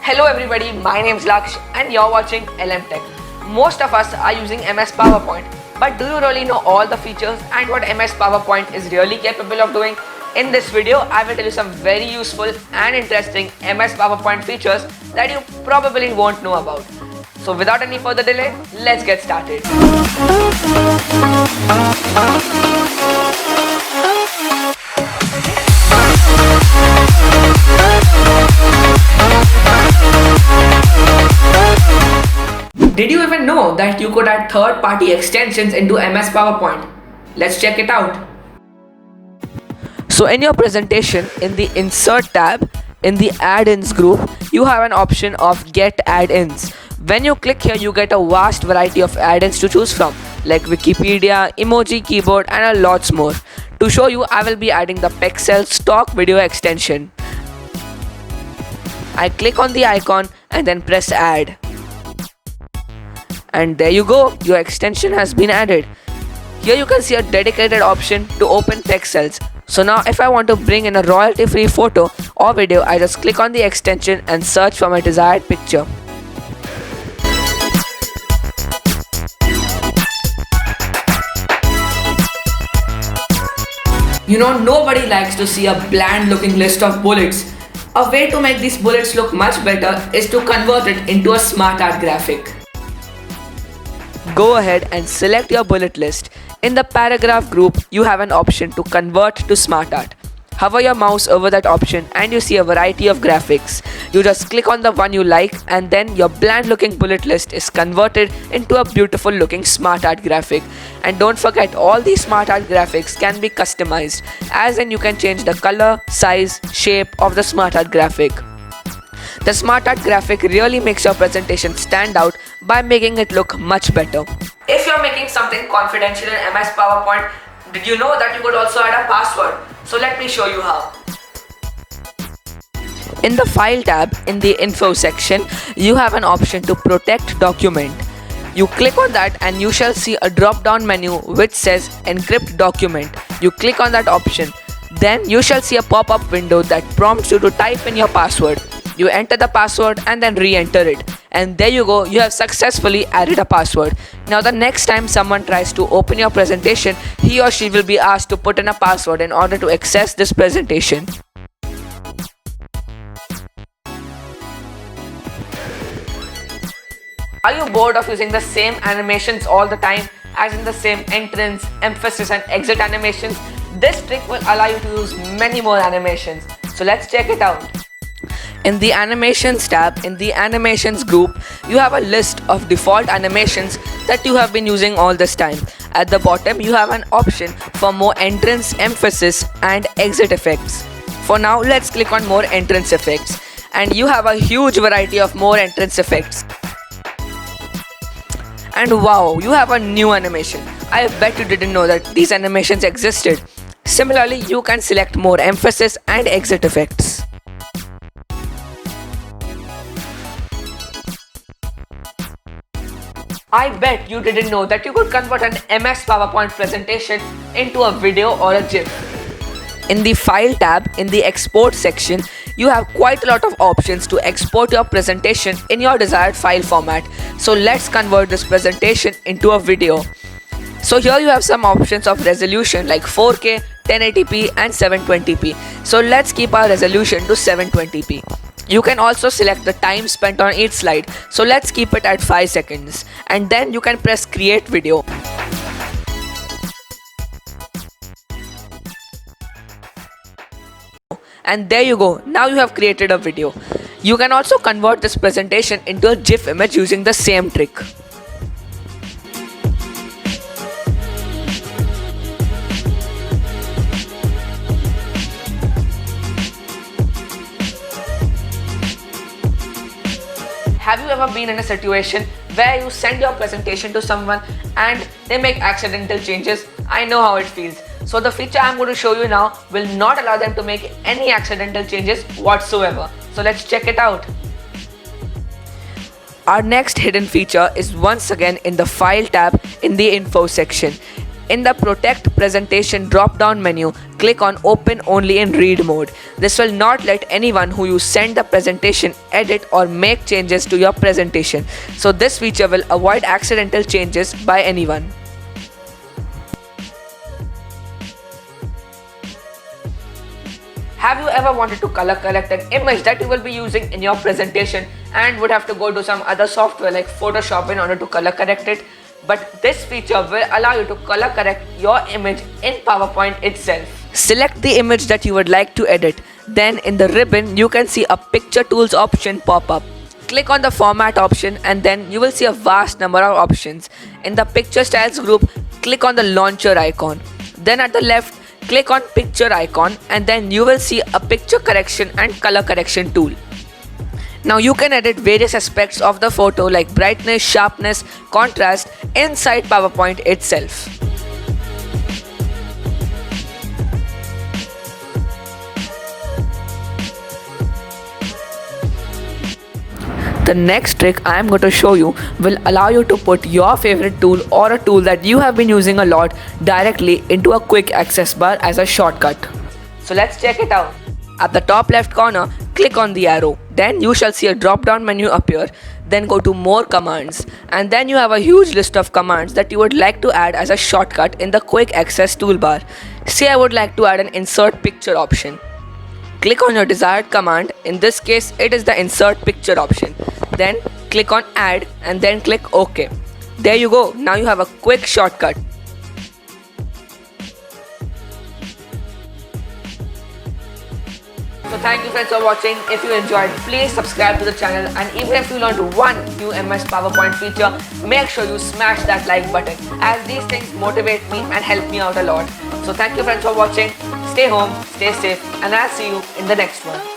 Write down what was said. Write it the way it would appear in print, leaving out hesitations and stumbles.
Hello everybody, my name is Laksh and you're watching LM Tech. Most of us are using MS PowerPoint, but do you really know all the features and what MS PowerPoint is really capable of doing? In this video, I will tell you some very useful and interesting MS PowerPoint features that you probably won't know about. So without any further delay, let's get started. Did you even know that you could add third-party extensions into MS PowerPoint? Let's check it out. So in your presentation, in the Insert tab, in the Add-ins group, you have an option of Get Add-ins. When you click here, you get a vast variety of add-ins to choose from, like Wikipedia, Emoji Keyboard, and a lots more. To show you, I will be adding the Pexel stock video extension. I click on the icon and then press Add. And there you go, your extension has been added. Here you can see a dedicated option to open pixels. So now if I want to bring in a royalty free photo or video, I just click on the extension and search for my desired picture. You know, nobody likes to see a bland looking list of bullets. A way to make these bullets look much better is to convert it into a smartart graphic. Go ahead and select your bullet list. In the paragraph group, you have an option to convert to smartart. Hover your mouse over that option and you see a variety of graphics. You just click on the one you like and then your bland looking bullet list is converted into a beautiful looking smartart graphic. And don't forget, all these smartart graphics can be customized, as in you can change the color, size, shape of the smartart graphic. The smartart graphic really makes your presentation stand out by making it look much better. If you're making something confidential in MS PowerPoint, did you know that you could also add a password? So let me show you how. In the File tab, in the Info section, you have an option to Protect Document. You click on that and you shall see a drop-down menu which says Encrypt Document. You click on that option. Then you shall see a pop-up window that prompts you to type in your password. You enter the password and then re-enter it. And there you go, you have successfully added a password. Now the next time someone tries to open your presentation, he or she will be asked to put in a password in order to access this presentation. Are you bored of using the same animations all the time, as in the same entrance, emphasis and exit animations? This trick will allow you to use many more animations. So let's check it out. In the Animations tab, in the Animations group, you have a list of default animations that you have been using all this time. At the bottom, you have an option for more entrance, emphasis and exit effects. For now, let's click on more entrance effects. And you have a huge variety of more entrance effects. And wow, you have a new animation. I bet you didn't know that these animations existed. Similarly, you can select more emphasis and exit effects. I bet you didn't know that you could convert an MS PowerPoint presentation into a video or a GIF. In the File tab, in the Export section, you have quite a lot of options to export your presentation in your desired file format. So let's convert this presentation into a video. So here you have some options of resolution like 4K, 1080p and 720p. So let's keep our resolution to 720p. You can also select the time spent on each slide. So let's keep it at 5 seconds. And then you can press Create Video. And there you go. Now you have created a video. You can also convert this presentation into a GIF image using the same trick. Have you ever been in a situation where you send your presentation to someone and they make accidental changes? I know how it feels. So the feature I'm going to show you now will not allow them to make any accidental changes whatsoever. So let's check it out. Our next hidden feature is once again in the File tab in the Info section. In the Protect Presentation drop-down menu, click on Open Only in Read mode. This will not let anyone who you send the presentation edit or make changes to your presentation. So this feature will avoid accidental changes by anyone. Have you ever wanted to color correct an image that you will be using in your presentation and would have to go to some other software like Photoshop in order to color correct it? But this feature will allow you to color correct your image in PowerPoint itself. Select the image that you would like to edit. Then in the ribbon, you can see a Picture Tools option pop up. Click on the Format option and then you will see a vast number of options. In the Picture Styles group, click on the Launcher icon. Then at the left, click on Picture icon and then you will see a Picture Correction and Color Correction tool. Now you can edit various aspects of the photo like brightness, sharpness, contrast inside PowerPoint itself. The next trick I am going to show you will allow you to put your favorite tool or a tool that you have been using a lot directly into a quick access bar as a shortcut. So let's check it out. At the top left corner, click on the arrow. Then you shall see a drop down menu appear. Then go to More Commands. And then you have a huge list of commands that you would like to add as a shortcut in the quick access toolbar. Say I would like to add an Insert Picture option. Click on your desired command. In this case, it is the Insert Picture option. Then click on Add and then click OK. There you go. Now you have a quick shortcut. So thank you friends for watching. If you enjoyed, please subscribe to the channel, and even if you learned one new MS PowerPoint feature, make sure you smash that like button, as these things motivate me and help me out a lot. So thank you friends for watching. Stay home, stay safe, and I'll see you in the next one.